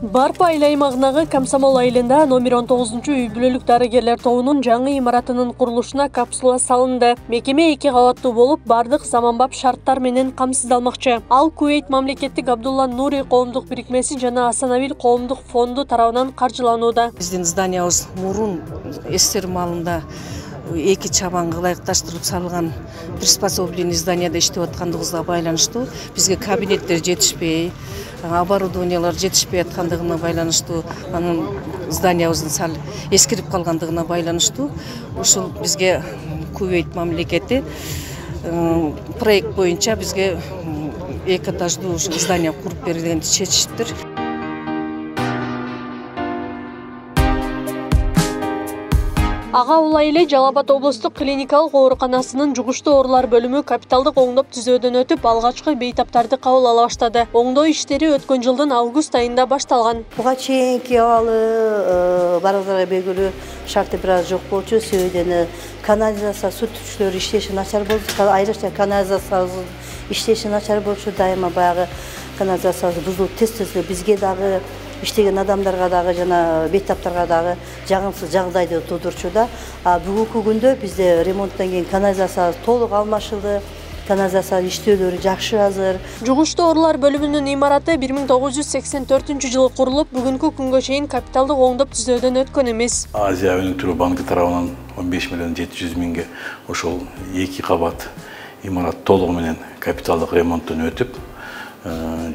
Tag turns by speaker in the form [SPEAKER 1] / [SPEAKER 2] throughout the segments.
[SPEAKER 1] Барпа айыл аймагындагы Комсомол айылында номер 19 үй бүлөлүк дарыгерлер тобунун жаңы имаратынын курулушуна капсула салынды. Мекеме 2 кабаттуу болуп, бардык заманбап шарттар менен камсыздалмакчы. Ал Кувейт мамлекеттик Абдулла Нури коомдук бирикмеси жана Асанавил коомдук фонду тарабынан каржыланууда.
[SPEAKER 2] Биздин зданиябыз мурун СССР маалында эки чабанга ылайыкташтырып салган приспособление зданияда иштеп аткандыгыбызга байланыштуу бизге кабинеттер жетишпей, оборудованиялар жетишпей аткандыгына байланыштуу, анын зданиябыздын сал эскирип калгандыгына байланыштуу ушул бизге Кувейт мамлекети проект боюнча бизге эки этаждуу здание куруп бергенди чечиштир.
[SPEAKER 1] Ага Улай эле Жалал Абад облустук клиникалык ооруканасынын жугуштуу оорулар бөлүмү капиталдык оңдоп түзөөдөн өтүп, алгачкы бейтаптарды кабыл ала баштады. Оңдоо иштери өткөн жылдын август айында башталган.
[SPEAKER 3] Буга чейинки абалы баарыбызга белгилүү шарты бир аз жок болчу. Себебинен канализация су түчүлөр иштеши начар болду. Айрыкча канализациябыз иштеши начар болчу. Дайыма баягы канализациябыз бузулуп тез-тез бизге дагы иштеген адамдарга дагы жана бейтаптарга дагы жагымсыз жагдайды туудурчу да. Бүгүнкү күндө бизде ремонттон кийин канализация толук алмашылды. Канализация иштөөлөрү жакшы азыр.
[SPEAKER 1] Жугуштуу оорулар бөлүмүнүн имараты 1984-жылы курулуп, бүгүнкү күнгө чейин капиталдык оңдоп түзөөдөн өткөн эмес.
[SPEAKER 4] Азия өнүктүрүү банкы тарабынан 15 миллион 700 миңге ошол 2 кабат имарат толугу менен капиталдык ремонттон өтүп,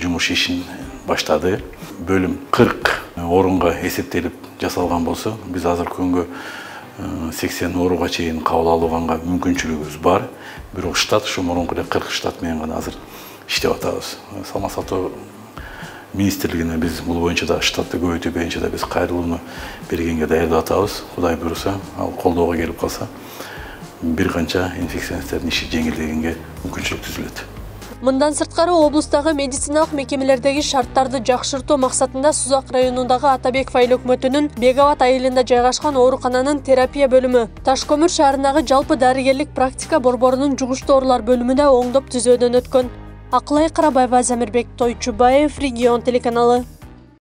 [SPEAKER 4] жумуш ишин баштады. Бөлүм 40 орунга эсептелип жасалган болсо, биз азыр күнгө 80 орунга чейин кабыл алганга мүмкүнчүлүгүбүз бар. Бирок штат ушу мурунку 40 штат менен гана азыр иштеп атабыз. Саламат сактоо министрлигине биз бул боюнча да штатты көбөйтүү боюнча да биз кайрылууну бергенге даярдап атабыз. Кудай буйруса, ал колдоого келип калса, бир канча инфекционистердин иши жеңилдегенге мүмкүнчүлүк түзүлөт.
[SPEAKER 1] Мындан сырткары облустагы медициналык мекемелердеги шарттарды жакшыртуу максатында Сузак районундагы Атабеков айыл өкмөтүнүн Бегават айылында жайгашкан оорукананын терапия бөлүмү, Ташкөмүр шаарындагы жалпы дарыгерлик практика борборунун жугуштуу оорулар бөлүмү да оңдоп түзөөдөн өткөн. Акылай Карабаева, Замирбек Тойчубаев, Регион телеканалы.